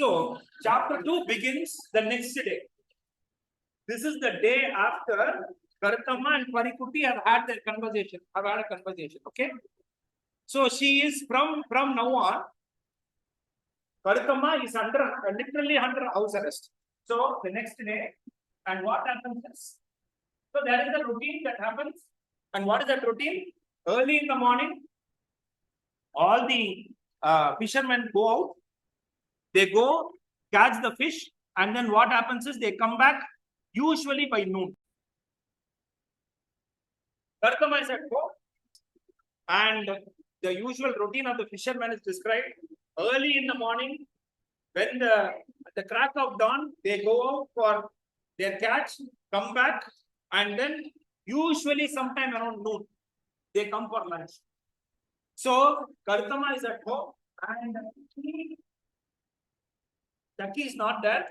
So, chapter 2 begins the next day. This is the day after Karuthamma and Parikutti have had their conversation, okay? So, she is from now on, Karuthamma is literally under house arrest. So, the next day, and what happens is, so there is a routine that happens. And what is that routine? Early in the morning, all the fishermen go out. They go catch the fish, and then what happens is they come back usually by noon. Karuthamma is at home, and the usual routine of the fishermen is described. Early in the morning, when at the crack of dawn, they go out for their catch, come back, and then usually sometime around noon, they come for lunch. So Karuthamma is at home, and Chakki is not there.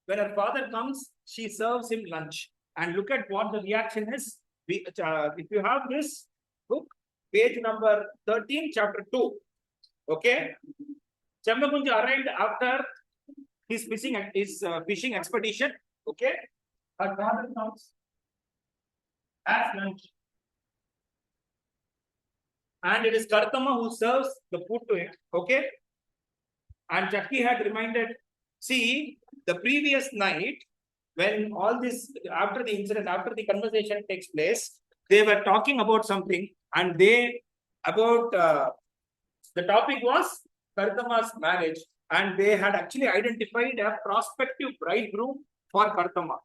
When her father comes, she serves him lunch. And look at what the reaction is. If you have this book, page number 13, chapter 2. Okay. Chembankunju arrived after his fishing expedition. Okay. Her father comes as lunch. And it is Karuthamma who serves the food to him. Okay. And Chakki had reminded, see, the previous night, when all this, after the incident, after the conversation takes place, they were talking about something, and the topic was Karuthamma's marriage, and they had actually identified a prospective bridegroom for Karuthamma.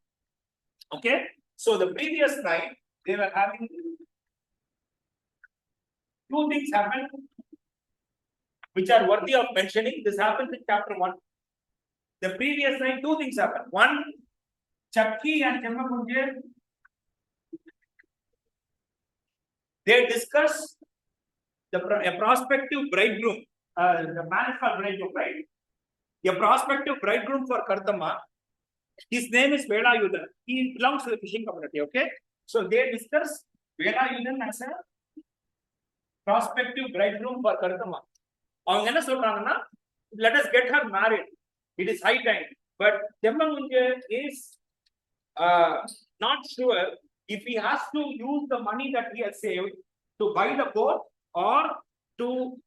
Okay, so the previous night, they were having two things happened, which are worthy of mentioning. This happens in chapter 1. The previous night, two things happened. One, Chakki and Chembankunju, they discuss a prospective bridegroom. The man is called bridegroom, right? A prospective bridegroom for Karuthamma. His name is Velayudan. He belongs to the fishing community. Okay, so they discuss Velayudan as a prospective bridegroom for Karuthamma. Let us get her married. It is high time. But Chembankunju is not sure if he has to use the money that he has saved to buy the boat or to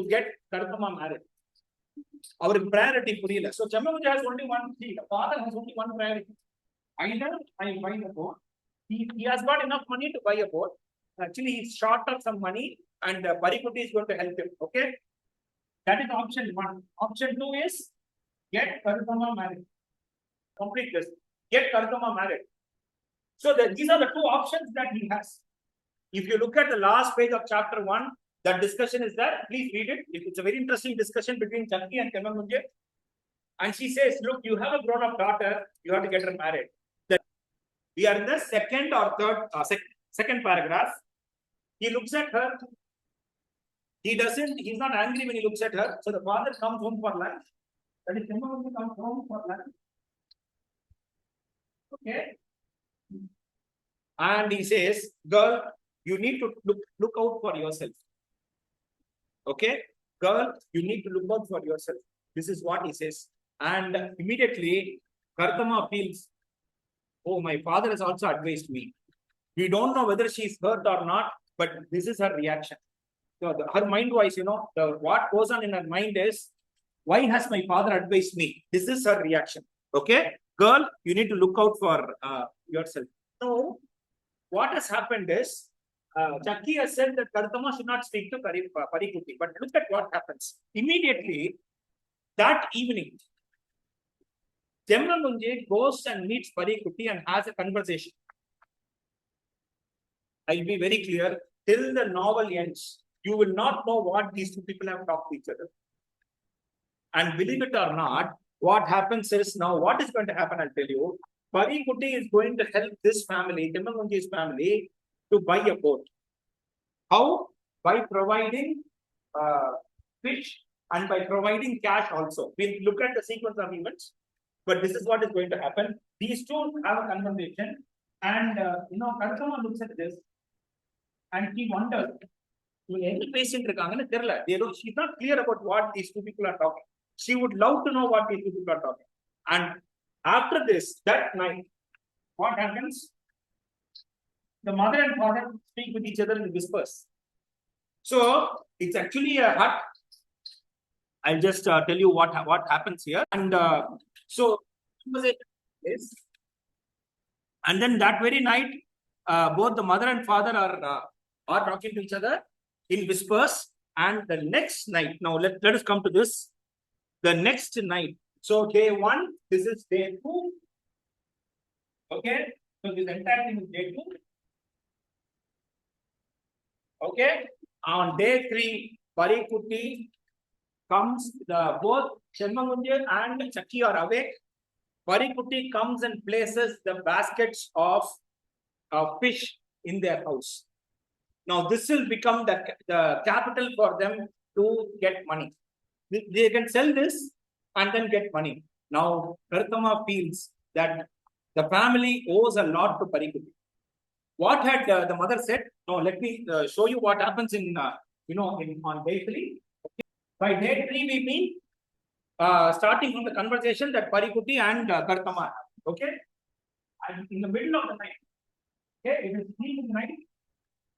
get Karuthamma married. Our priority purila. So Chembankunju has only one thing. The father has only one priority. Either I buy the boat. He has got enough money to buy a boat. Actually, he's short of some money, and Parikutti is going to help him. Okay, that is option 1. Option 2 is get Karuthamma married. Complete this. Get Karuthamma married. So these are the two options that he has. If you look at the last page of chapter 1, that discussion is there. Please read it. It's a very interesting discussion between Chakki and Chembankunju. And she says, look, you have a grown-up daughter. You have to get her married. We are in the second or third, second paragraph. He looks at her. He's not angry when he looks at her. So the father comes home for lunch. That is, Chembankunju comes home for lunch. Okay. And he says, girl, you need to look out for yourself. Okay. Girl, you need to look out for yourself. This is what he says. And immediately, Karuthamma feels, oh, my father has also advised me. We don't know whether she is hurt or not, but this is her reaction. So her mind wise, what goes on in her mind is, why has my father advised me? This is her reaction. Okay. Girl, you need to look out for yourself. So, what has happened is, Chakki has said that Karuthamma should not speak to Parikutti. But look at what happens. Immediately, that evening, Chembankunju goes and meets Parikutti and has a conversation. I'll be very clear. Till the novel ends, you will not know what these two people have talked to each other. And believe it or not, what happens is, now what is going to happen, I'll tell you. Parikutti is going to help this family, Chembankunju's family, to buy a boat. How? By providing fish and by providing cash also. We'll look at the sequence of events, but this is what is going to happen. These two have a conversation, and Karuthamma looks at this and he wonders, she's not clear about what these two people are talking. She would love to know what these people are talking. And after this, that night, what happens? The mother and father speak with each other in whispers. So it's actually a hut. I'll just tell you what happens here. And so, and then that very night, both the mother and father are talking to each other in whispers. And the next night, now let us come to this. The next night. So day 1, this is day 2. Okay. So this entire thing is day 2. Okay. On day 3, Parikutti comes, both Chembankunju and Chakki are awake. Parikutti comes and places the baskets of fish in their house. Now this will become the capital for them to get money. They can sell this and then get money. Now Karuthamma feels that the family owes a lot to Parikutti. What had the mother said? Now let me show you what happens in on day 3. Okay. By day 3 we mean starting from the conversation that Parikutti and Karuthamma. Okay, and in the middle of the night. Okay, it is 3 in the night.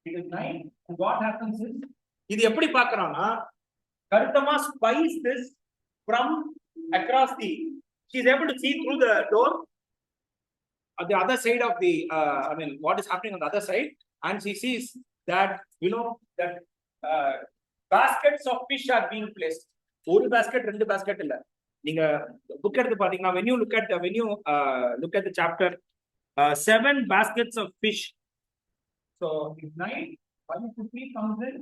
It is 9. And what happens is, இது எப்படி பார்க்கறானா, Karuthamma spies this from across she is able to see through the door at the other side of what is happening on the other side, and she sees that that baskets of fish are being placed. One basket, 2 basket illa. நீங்க book எடுத்து பாத்தீங்கன்னா, when you look at the chapter, 7 baskets of fish. So it's 9. Parikutti comes in.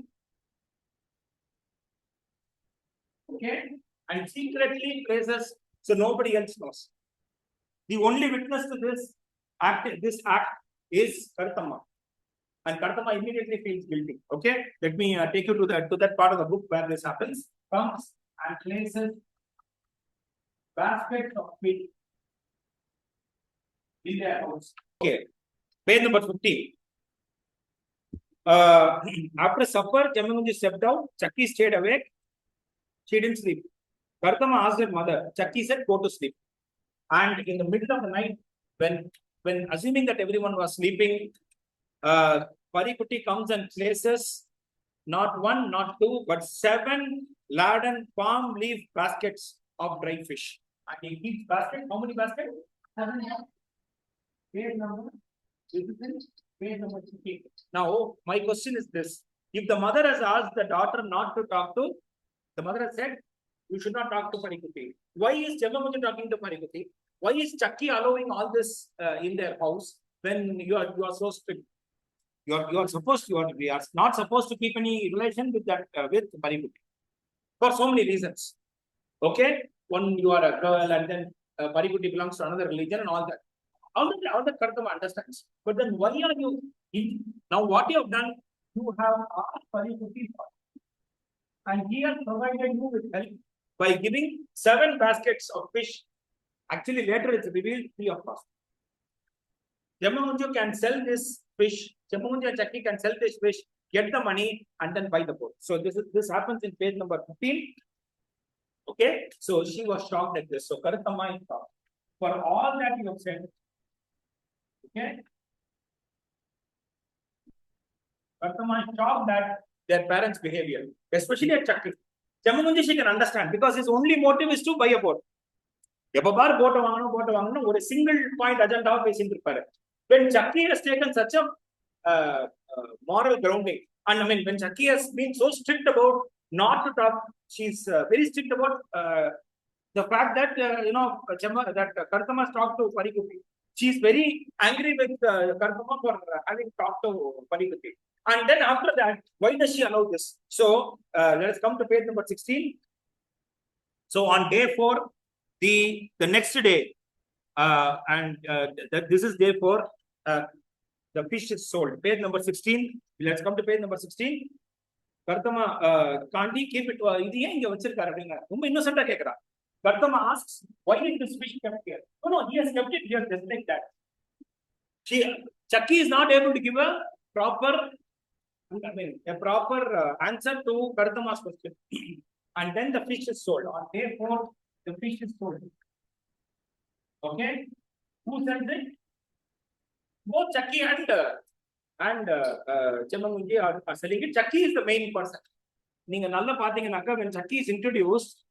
Okay, and secretly places, so nobody else knows. The only witness to this act is Karuthamma, and Karuthamma immediately feels guilty. Okay, let me take you to that part of the book where this happens. Comes and places baskets of fish in their house. Okay, page number 15. After supper, Chembankunju stepped out. Chakki stayed awake. She didn't sleep. Karuthamma asked her mother. Chakki said, "Go to sleep." And in the middle of the night, when assuming that everyone was sleeping, Parikutti comes and places not 1, not 2, but 7 laden palm leaf baskets of dry fish. And in each basket, how many baskets? 7. Page number. Page number 15. Now, my question is this: if the mother has asked the daughter not to talk to, the mother has said, "You should not talk to Parikutti." Why is Chembankunju talking to Parikutti? Why is Chakki allowing all this in their house when you are so strict? You are not supposed to keep any relation with with Parikutti for so many reasons. Okay, one, you are a girl, and then Parikutti belongs to another religion, and all that. All that Karuthamma understands. But then why are you now? What you have done, you have asked Parikutti, and he has provided you with help by giving 7 baskets of fish. Actually, later it's revealed free of cost. Chembankunju can sell this fish. Chembankunju and Chakki can sell this fish, get the money, and then buy the boat. So this happens in page number 15. Okay, so she was shocked at this. So Karuthamma is shocked for all that you have said. Okay, Karuthamma is shocked at their parents' behavior, especially at Chakki. Chembankunju she can understand because his only motive is to buy a boat. எப்ப பாரு போட்டை வாங்கணும் ஒரு single point அஜெண்டாவை பேசிட்டு இருப்பாரு. When Chakki has taken such a moral grounding, and I mean when Chakki has been so strict about not to talk, she's very strict about the fact that that Karuthamma has talked to Parikutti. She's very angry with Karuthamma for having talked to Parikutti. And then after that, why does she allow this? So let us come to page number 16. So on day 4, the next day, this is day 4, the fish is sold. Page number 16. Let's come to page number 16. Karuthamma can't he keep it? இது ஏன் இங்க வச்சிருக்காரு அப்படிங்க ரொம்ப இன்னோசென்ட்டா கேக்குறா. Karuthamma asks, why is this fish kept here? No, he has kept it here just like that. Chakki is not able to give a proper answer to Karuthamma's question. and then the fish is sold. On day 4, the fish is sold. Okay, who sells it? Both Chakki and Chembankunju are selling it. Chakki is the main person. When Chakki is introduced,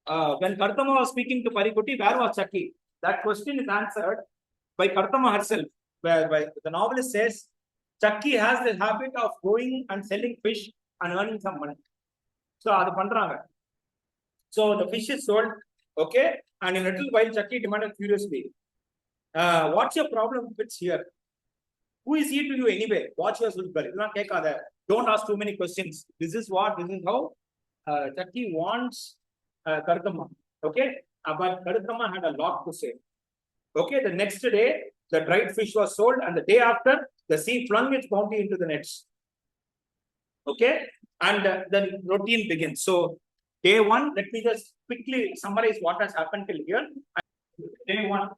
when Karuthamma was speaking to Parikutti, where was Chakki? That question is answered by Karuthamma herself, where the novelist says Chakki has the habit of going and selling fish and earning some money. So that's what So the fish is sold, okay, and in a little while Chakki demanded furiously, what's your problem with here? Who is he to you anyway? Watch your Sulbari. Don't ask too many questions. This is how Chakki wants Karuthamma. Okay, but Karuthamma had a lot to say. Okay, the next day, the dried fish was sold, and the day after, the sea flung its bounty into the nets. Okay, and the routine begins. So, day 1, let me just quickly summarize what has happened till here. Day 1,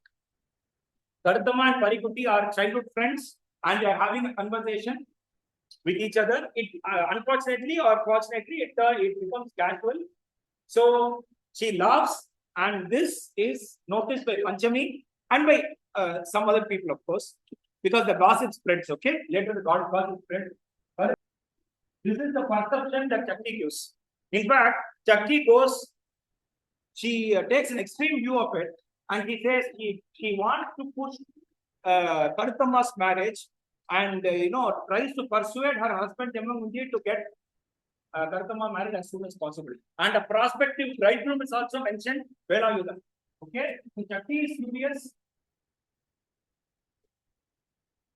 Karuthamma and Parikutti are childhood friends, and they are having a conversation with each other. It unfortunately or fortunately, it becomes casual. So she laughs, and this is noticed by Panchami and by some other people, of course, because the gossip spreads. Okay, later the gossip spreads. But this is the perception that Chakki gives. In fact, Chakki goes, she takes an extreme view of it, and he says he wants to push Karuthamma's marriage, and tries to persuade her husband Chembankunju to get Karuthamma married as soon as possible. And a prospective bridegroom is also mentioned. Where are you then? Okay, so Chakki is furious,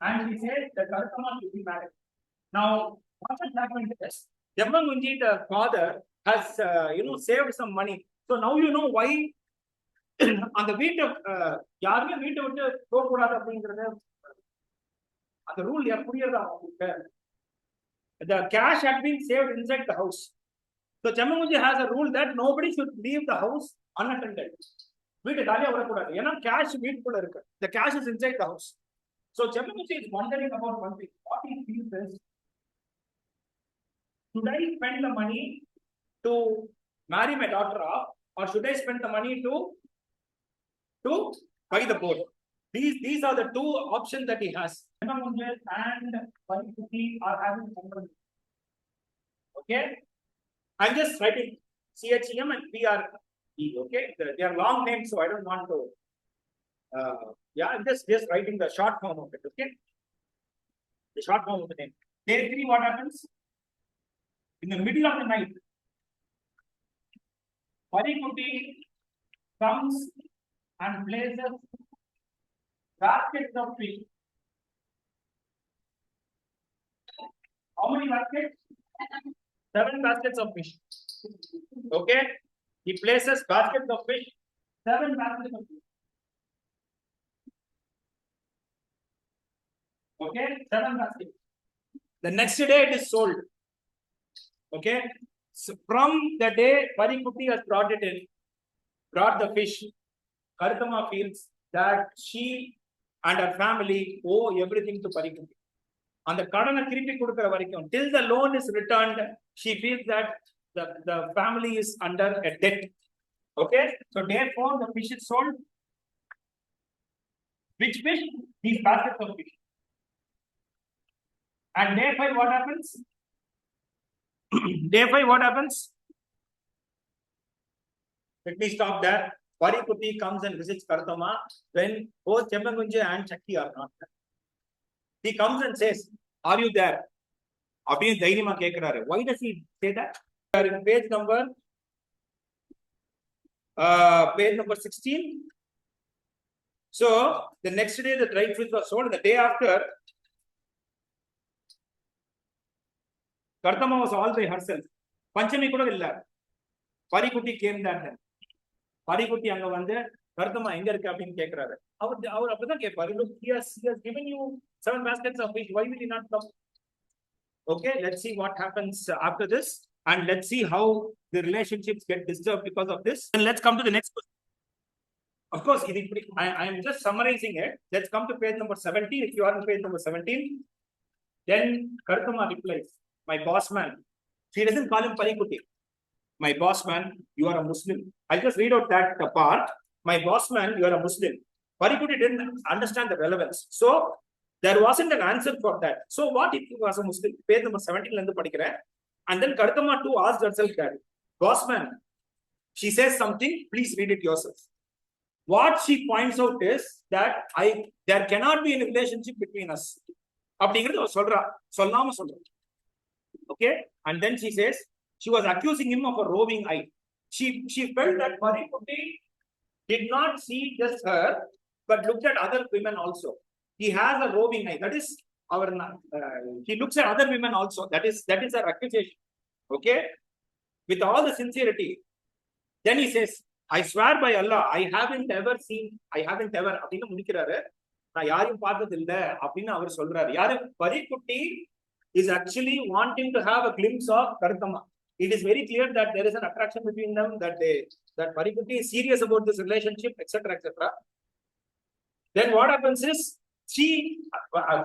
and he says that Karuthamma should be married. Now, what has happened is Chembankunju, the father, has saved some money. So now you know why on the வீட்டை யாருமே வீட்டை விட்டு போகக்கூடாது அப்படிங்கிறது அந்த rule புரியுதா உங்களுக்கு? The cash had been saved inside the house. So Chembankunju has a rule that nobody should leave the house unattended. வீட்டை காலியா விடக்கூடாது, ஏன்னா cash வீட்டுக்குள்ள இருக்கு. The cash is inside the house. So Chembankunju is wondering about one thing. What he feels is, should I spend the money to marry my daughter off, or should I spend the money to buy the boat? These are the two options that he has. Chembankunju and Parikutti are having conversation. Okay, I'm just writing CHEM and PRE. Okay, they are long names, so I don't want to. I'm just writing the short form of it. Okay, the short form of the name. Day 3, what happens? In the middle of the night, Parikutti comes and places baskets of fish. How many baskets? 7 baskets of fish. Okay, he places baskets of fish. 7 baskets of fish. Okay, 7 baskets. The next day it is sold. Okay, so from the day Parikutti has brought the fish, Karuthamma feels that she and her family owe everything to Parikutti. And the kadana kirippi kudukra varaikum, till the loan is returned, she feels that the family is under a debt. Okay, so day 4, the fish is sold. Which fish? These baskets of fish. And day 5, what happens? Day 5, what happens? Let me stop there. Parikutti comes and visits Karuthamma when both Chembankunju and Chakki are not there. He comes and says, "Are you there?" Why does he say that? We are in page number 16. So the next day the dried fish was sold. The day after, Karuthamma was all by herself. Panchami kuda illa. Parikutti came there. Parikutti அங்க வந்து Karuthamma எங்க இருக்கு அப்படினு கேக்குறாரு. அவர் அப்பதான் கேட்பாரு, look, he has given you 7 baskets of fish, why will he not come? Okay, let's see what happens after this, and let's see how the relationships get disturbed because of this. And let's come to the next question. Of course, I am just summarizing it. Let's come to page number 17. If you are on page number 17, then Karuthamma replies, my boss man. She doesn't call him Parikutti. my boss man, you are a Muslim. I'll just read out that part. My boss man, you are a Muslim. Parikutti didn't understand the relevance. So there wasn't an answer for that. So what if he was a Muslim? Page number 17 and then Karuthamma too asked herself that, boss man, she says something, please read it yourself. What she points out is that there cannot be a relationship between us. Okay, and then she says she was accusing him of a roving eye. She felt that Parikutti did not see just her, but looked at other women also. He has a roving eye. That is he looks at other women also. That is her accusation. Okay, with all the sincerity. Then he says, I swear by Allah, I haven't ever அப்படின்னு முடிக்கிறாரு. நான் யாரையும் பார்த்தது இல்ல அப்படின்னு அவர் சொல்றாரு. யாரு? Parikutti is actually wanting to have a glimpse of Karuthamma. It is very clear that there is an attraction between them, that Parikutti is serious about this relationship, etc., etc. Then what happens is,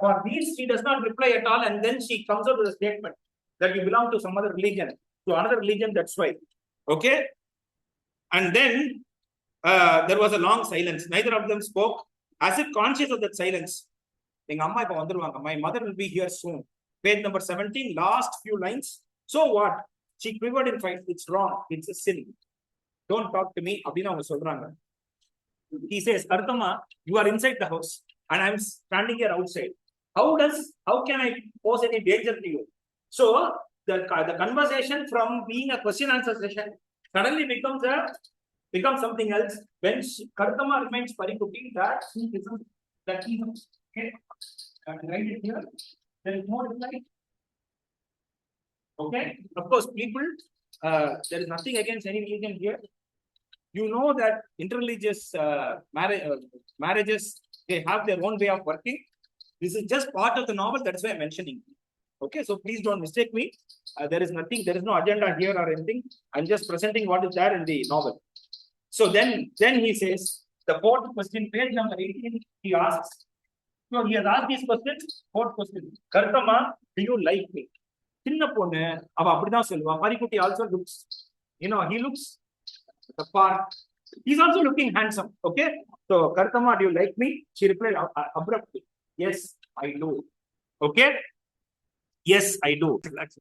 for these, she does not reply at all, and then she comes out with a statement that you belong to some other religion, to another religion, that's why. Okay? And then there was a long silence. Neither of them spoke, as if conscious of that silence. My mother will be here soon. Page number 17, last few lines. So what? She quivered in fight. It's wrong. It's a sin. Don't talk to me. He says, Karuthamma, you are inside the house and I'm standing here outside. How can I pose any danger to you? So the conversation from being a question answer session suddenly becomes something else when Karuthamma reminds Parikutti that he knows. Okay, write it here. There is no reply. Okay, of course, people, there is nothing against any religion here. You know that interreligious marriages, they have their own way of working. This is just part of the novel. That's why I'm mentioning. Okay, so please don't mistake me. There is no agenda here or anything. I'm just presenting what is there in the novel. So then he says, the fourth question, page number 18, he asks. So he has asked these questions. Fourth question, Karuthamma, do you like me? Parikutti also looks, he looks the part. He's also looking handsome. Okay, so Karuthamma, do you like me? She replied abruptly, yes, I do. Okay, yes, I do. Relax.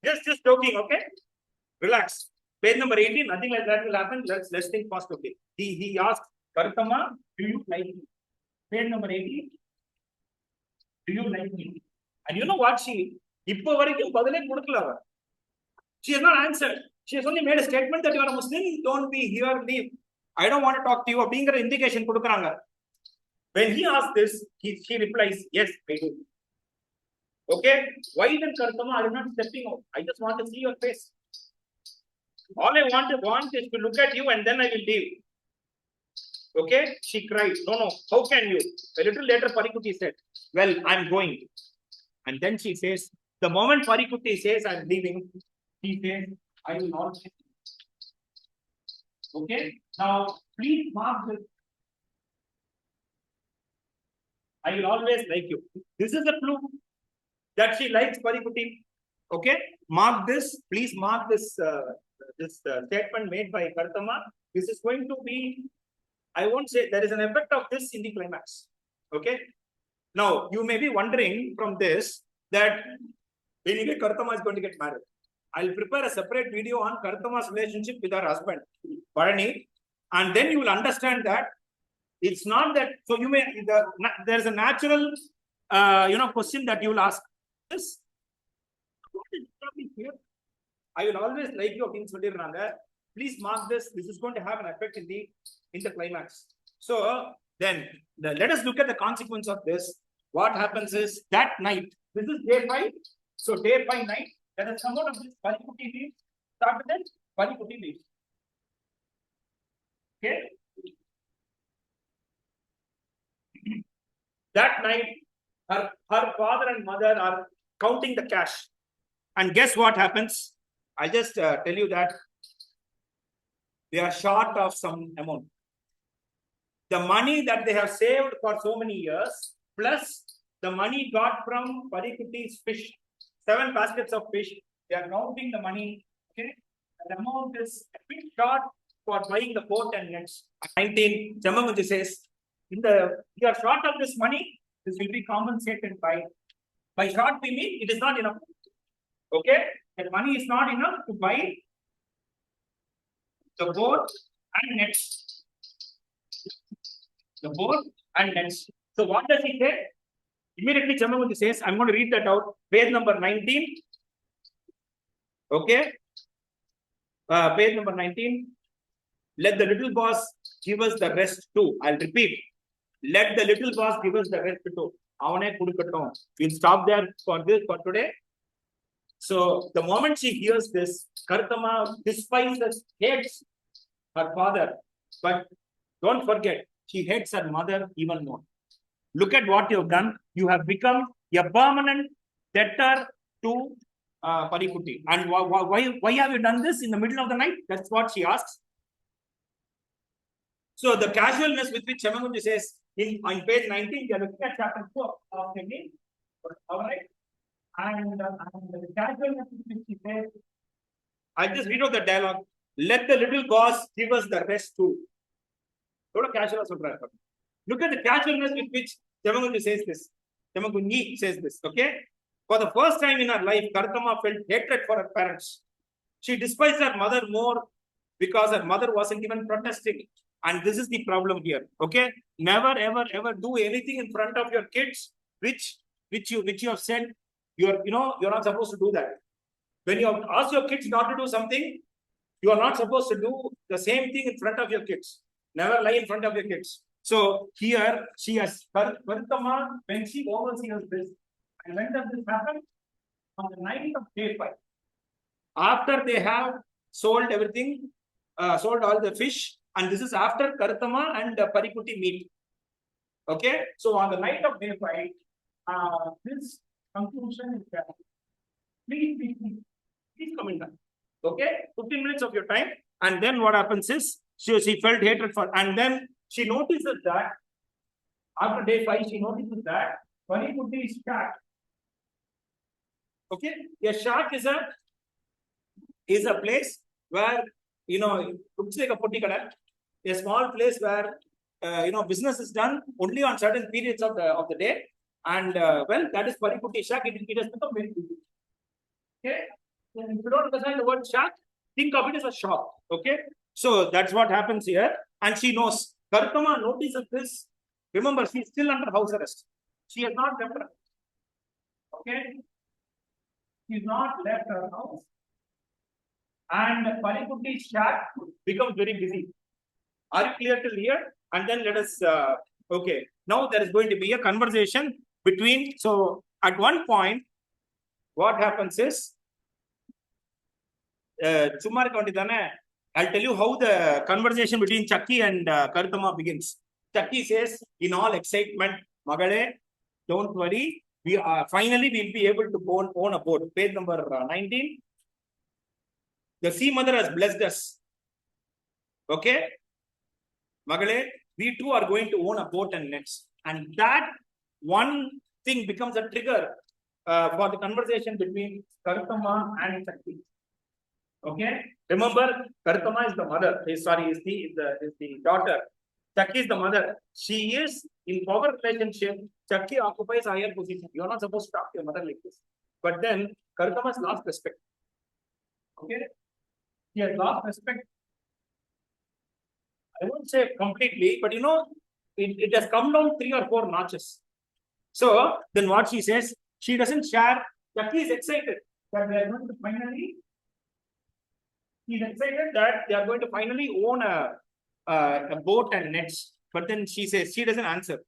Just joking. Okay, relax. Page number 18, nothing like that will happen. Let's think positively. He asked Karuthamma, do you like me? Page number 18, do you like me? And you know what? She has not answered. She has only made a statement that you are a Muslim, don't be here, leave. I don't want to talk to you. அப்படிங்கிற indication கொடுக்குறாங்க. When he asks this, she replies, yes, I do. Okay, why then Karuthamma, I am not stepping out. I just want to see your face. All I want is to look at you and then I will leave. Okay, she cried, no, how can you? A little later, Parikutti said, well, I'm going. And then she says, the moment Parikutti says I'm leaving, he says, I will not. Okay, now please mark this. I will always like you. This is the clue that she likes Parikutti. Okay, mark this. Please mark this statement made by Karuthamma. This is going to be, I won't say, there is an effect of this in the climax. Okay. Now, you may be wondering from this that anyway Karuthamma is going to get married. I'll prepare a separate video on Karuthamma's relationship with her husband, Bharani, and then you will understand that it's not that. So you may, there is a natural, question that you will ask. This, what is happening here? I will always like you. Please mark this. This is going to have an effect in the climax. So then let us look at the consequence of this. What happens is that night. This is day 5. So day 5 night. Let us come out of this. Parikutti leaves. Start with that. Parikutti leaves. Okay. That night, her father and mother are counting the cash. And guess what happens? I'll just tell you that they are short of some amount. The money that they have saved for so many years, plus the money got from Parikutti's fish, 7 baskets of fish, they are counting the money Okay, the amount is a bit short for buying the boat and nets. 19, Chembankunju says, you are short of this money, this will be compensated by short we mean it is not enough. Okay, the money is not enough to buy the boat and nets. The boat and nets. So what does he say? Immediately Chembankunju says, I'm going to read that out. Page number 19. Okay. Page number 19. Let the little boss give us the rest too. I'll repeat. Let the little boss give us the rest too. We'll stop there for today. So the moment she hears this, Karuthamma despises, hates her father. But don't forget, she hates her mother even more. Look at what you have done. You have become a permanent debtor to Parikutti. And why have you done this in the middle of the night? That's what she asks. So the casualness with which Chembankunju says on page 19, we are looking at chapter 4 of Chemmeen. All right. And the casualness with which he says, I'll just read out the dialogue. Let the little boss give us the rest too. Look at the casualness with which Chembankunju says this. Chembankunju says this. Okay. For the first time in her life, Karuthamma felt hatred for her parents. She despised her mother more because her mother wasn't even protesting. And this is the problem here. Okay. Never, ever, ever do anything in front of your kids, which you have said you're not supposed to do that. When you have asked your kids not to do something, you are not supposed to do the same thing in front of your kids. Never lie in front of your kids. So here she has Karuthamma, when she oversees this, and when does this happen? On the night of day 5. After they have sold everything, sold all the fish, and this is after Karuthamma and Parikutti meet. Okay, so on the night of day 5, this conclusion is that. Please come in. Okay, 15 minutes of your time, and then what happens is she felt hatred for, and then she notices that after day 5, she notices that Parikutti is shack. Okay, a shack is a place where looks like a pottikada, a small place where business is done only on certain periods of the day, and well, that is Parikutti shack. It has become very busy. Okay, and if you don't understand the word shack, think of it as a shop. Okay, so that's what happens here, and she knows. Karuthamma notices this. Remember, she is still under house arrest. She has not left her. Okay, she's not left her house. And Parikutti's shack becomes very busy. Are you clear till here? And then let us, okay. Now there is going to be a conversation between, so at one point, what happens is, I'll tell you how the conversation between Chakki and Karuthamma begins. Chakki says, in all excitement, Magale, don't worry, finally we'll be able to own a boat. Page number 19. The sea mother has blessed us. Okay? Magale, we too are going to own a boat and nets. And that one thing becomes a trigger for the conversation between Karuthamma and Chakki. Okay? Remember, Karuthamma is the mother. Is the daughter. Chakki is the mother. She is in power relationship. Chakki occupies a higher position. You are not supposed to talk to your mother like this. But then Karuthamma has lost respect. Okay? He has lost respect. I won't say completely, but it has come down 3 or 4 notches. So then what she says, she doesn't share. Chakki is excited that they are going to finally. He's excited that they are going to finally own a boat and nets. But then she says, she doesn't answer.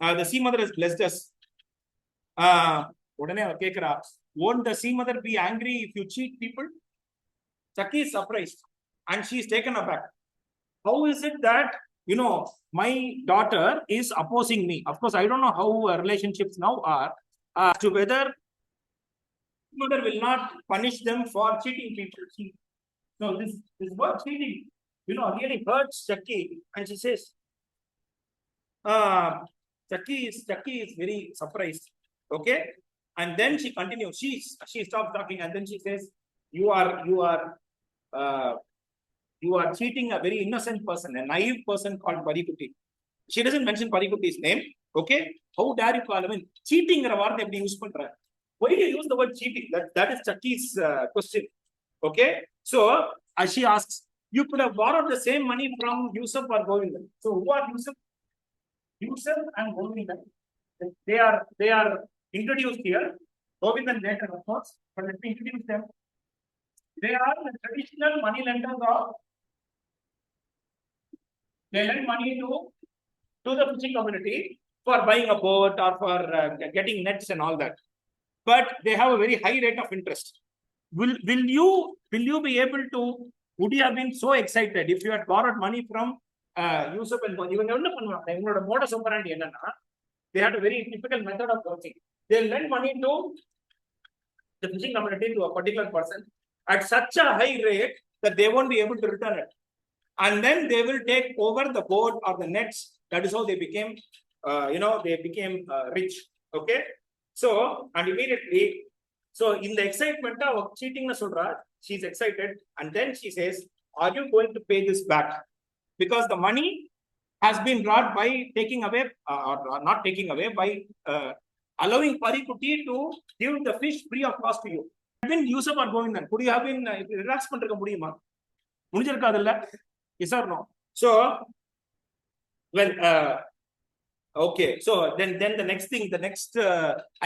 The sea mother has blessed us. Won't the sea mother be angry if you cheat people? Chakki is surprised and she is taken aback. How is it that, my daughter is opposing me? Of course, I don't know how relationships now are. To whether mother will not punish them for cheating people. So this word cheating, really hurts Chakki. And she says, Chakki is very surprised. Okay. And then she continues. She stops talking and then she says, you are cheating a very innocent person, a naive person called Parikutti. She doesn't mention Parikutti's name. Okay, how dare you call him? Cheating use pandra. Why do you use the word cheating? That is Chakki's question. Okay, so as she asks, you could have borrowed the same money from Yusuf or Govindan. So who are Yusuf? Yusuf and Govindan. They are introduced here. Govindan later, of course, but let me introduce them. They are the traditional money lenders of. They lend money to the fishing community for buying a boat or for getting nets and all that. But they have a very high rate of interest. Will you be able to? Would you have been so excited if you had borrowed money from Yusuf and modus operandi? They had a very typical method of working. They lend money to the fishing community to a particular person at such a high rate that they won't be able to return it. And then they will take over the boat or the nets. That is how they became, rich. Okay. So, and immediately, so in the excitement of cheating, she's excited. And then she says, are you going to pay this back? Because the money has been brought by taking away, or not taking away, by allowing Parikutti to give the fish free of cost to you. Been Yusuf or Govindan, could you have been relax பண்றக்க முடியுமா? முடிஞ்சிருக்காதுல்ல? Yes or no? So, well, okay. So then the next thing, the next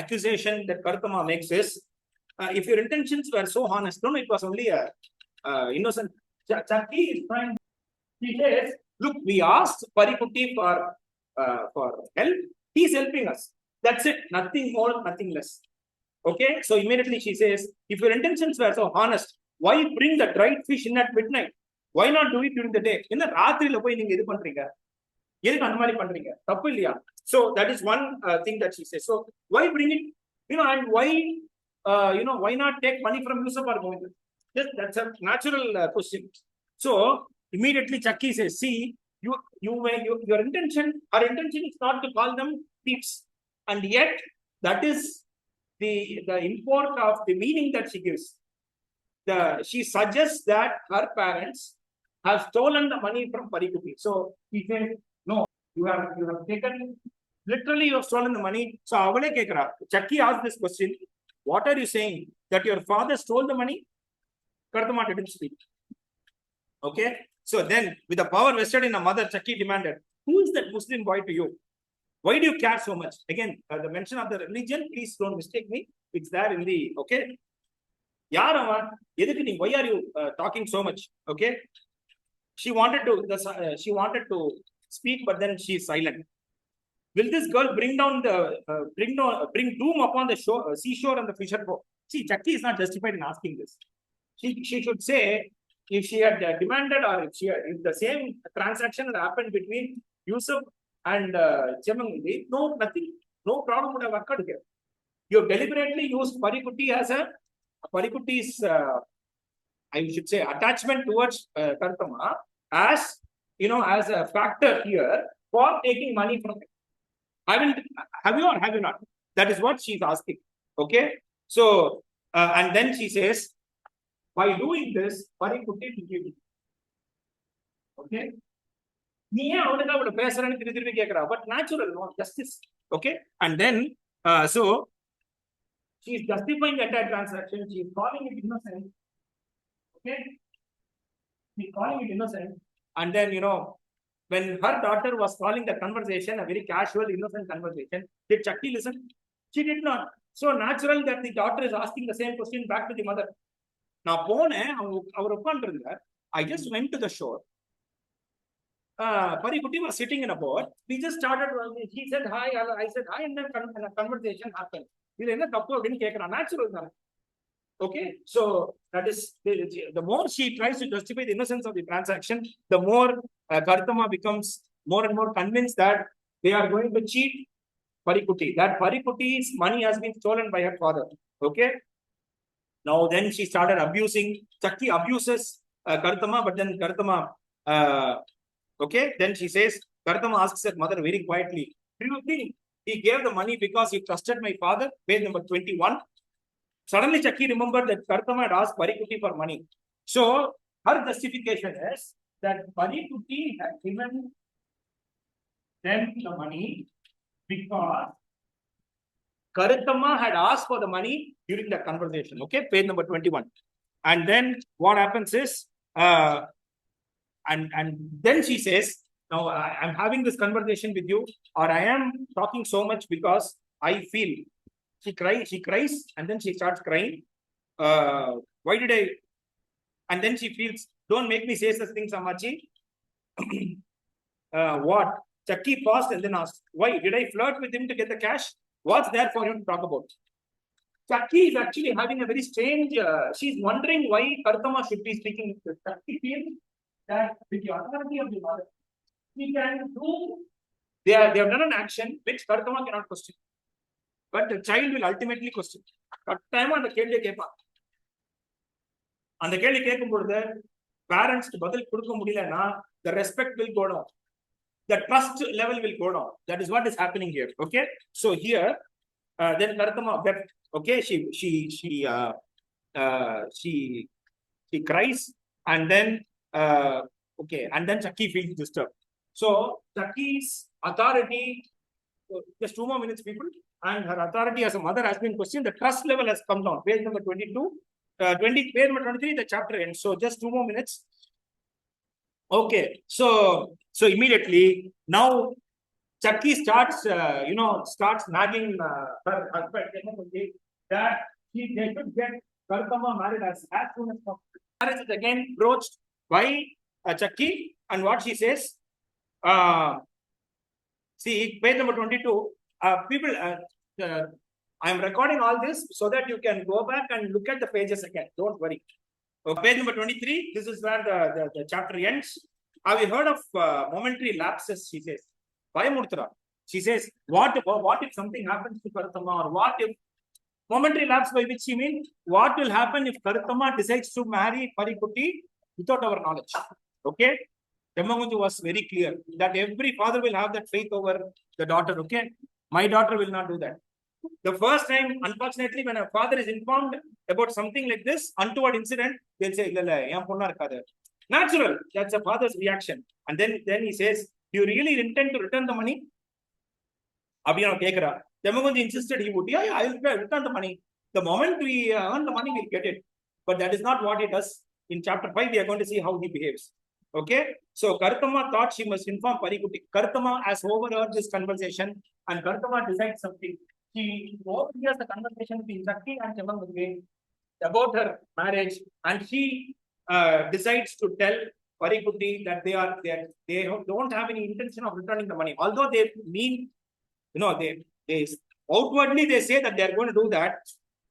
accusation that Karuthamma makes is, if your intentions were so honest, no, it was only a innocent. Chakki is trying. He says, look, we asked Parikutti for help. He's helping us. That's it. Nothing more, nothing less. Okay. So immediately she says, if your intentions were so honest, why bring the dried fish in at midnight? Why not do it during the day? In the ராத்திரில போய் நீங்க இது பண்றீங்க? எதுக்கு அந்த மாதிரி பண்றீங்க? தப்பு இல்லையா? So that is one thing that she says. So why bring it? And why not take money from Yusuf or Govindan? Yes, that's a natural question. So immediately Chakki says, see, your intention, her intention is not to call them thieves, and yet that is the import of the meaning that she gives. She suggests that her parents have stolen the money from Parikutti. So he says, no, you have taken, literally you have stolen the money. So avale kekra. Chakki asked this question, what are you saying? That your father stole the money? Karuthamma didn't speak. Okay. So then, with the power vested in a mother, Chakki demanded, who is that Muslim boy to you? Why do you care so much? Again, the mention of the religion, please don't mistake me. It's there in the, okay. Why are you talking so much? Okay. She wanted to speak, but then she is silent. Will this girl bring doom upon the seashore and the fisher folk? See, Chakki is not justified in asking this. She should say, if she had demanded, or if the same transaction had happened between Yusuf and Chemmeen-Video, no problem would have occurred here. You have deliberately used Parikutti as Parikutti's, I should say, attachment towards Karuthamma as a factor here for taking money from it. Have you or have you not? That is what she's asking. Okay. So, and then she says, by doing this, Parikutti will give you. Okay. But natural, no justice. Okay. And then, so she is justifying the entire transaction. She is calling it innocent. Okay. She is calling it innocent. And then, when her daughter was calling the conversation, a very casual, innocent conversation, did Chakki listen? She did not. So natural that the daughter is asking the same question back to the mother. Now, I just went to the shore. Parikutti was sitting in a boat. We just started. He said hi. I said hi, and then a conversation happened. Natural. Okay, so that is the more she tries to justify the innocence of the transaction, the more Karuthamma becomes more and more convinced that they are going to cheat Parikutti. That Parikutti's money has been stolen by her father. Okay. Now then she started abusing. Chakki abuses Karuthamma, but then Karuthamma. Okay. Then she says, Karuthamma asks her mother very quietly, do you think he gave the money because he trusted my father? Page number 21. Suddenly, Chakki remembered that Karuthamma had asked Parikutti for money. So, her justification is that Parikutti had given them the money because Karuthamma had asked for the money during that conversation. Okay, page number 21. And then what happens is, and then she says, now I'm having this conversation with you, or I am talking so much because I feel. She cries, and then she starts crying. Why did I? And then she feels, don't make me say such things, Amachi. What? Chakki paused and then asked, why? Did I flirt with him to get the cash? What's there for him to talk about? Chakki is actually having a very strange, she's wondering why Karuthamma should be speaking. Chakki feels that with the authority of the mother, he can do, they have done an action which Karuthamma cannot question. But the child will ultimately question. கட்டாயமா அந்த கேள்வியை கேட்பான். அந்த கேள்வி கேட்கும் பொழுது பேரண்ட்ஸ்க்கு பதில் கொடுக்க முடியலன்னா the respect will go down, the trust level will go down. That is what is happening here. Okay, so here then Karuthamma wept. Okay, she cries, and then okay, and then Chakki feels disturbed. So Chakki's authority, just 2 more minutes, people. And her authority as a mother has been questioned. The trust level has come down. Page number 22, page number 23, the chapter ends. So just 2 more minutes. Okay, so immediately now Chakki starts, starts nagging her husband that they should get Karuthamma married as soon as possible. Marriage is again broached by Chakki, and what she says, see, page number 22. People, I am recording all this so that you can go back and look at the pages again. Don't worry. Page number 23. This is where the chapter ends. Have you heard of momentary lapses? She says. She says, what if something happens to Karuthamma, or what if momentary lapse, by which she means what will happen if Karuthamma decides to marry Parikutti without our knowledge? Okay. Chembankunju was very clear that every father will have that faith over the daughter. Okay. My daughter will not do that. The first time, unfortunately, when a father is informed about something like this, untoward incident, they'll say, natural. That's a father's reaction. And then he says, do you really intend to return the money? Chembankunju insisted he would. Yeah, I will return the money. The moment we earn the money, we'll get it. But that is not what he does. In chapter 5, we are going to see how he behaves. Okay, so Karuthamma thought she must inform Parikutti. Karuthamma has overheard this conversation, and Karuthamma decides something. She overhears the conversation between Chakki and Chembankunju about her marriage, and she decides to tell Parikutti that they don't have any intention of returning the money. Although they mean, they outwardly they say that they are going to do that.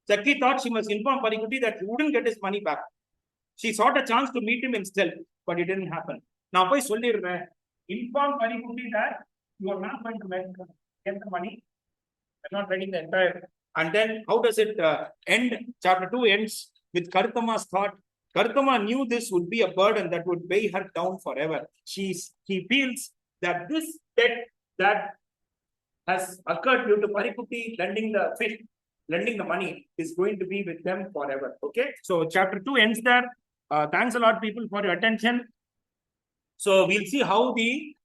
Chakki thought she must inform Parikutti that he wouldn't get his money back. She sought a chance to meet him in stealth, but it didn't happen. Now, inform Parikutti that you are not going to get the money. I'm not getting the entire. And then, how does it end? Chapter 2 ends with Karuthamma's thought. Karuthamma knew this would be a burden that would weigh her down forever. She feels that this debt that has occurred due to Parikutti lending the money is going to be with them forever. Okay, so chapter 2 ends there. Thanks a lot, people, for your attention. So we'll see how the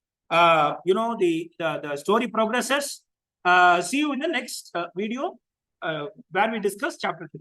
story progresses. See you in the next video where we discuss chapter 3.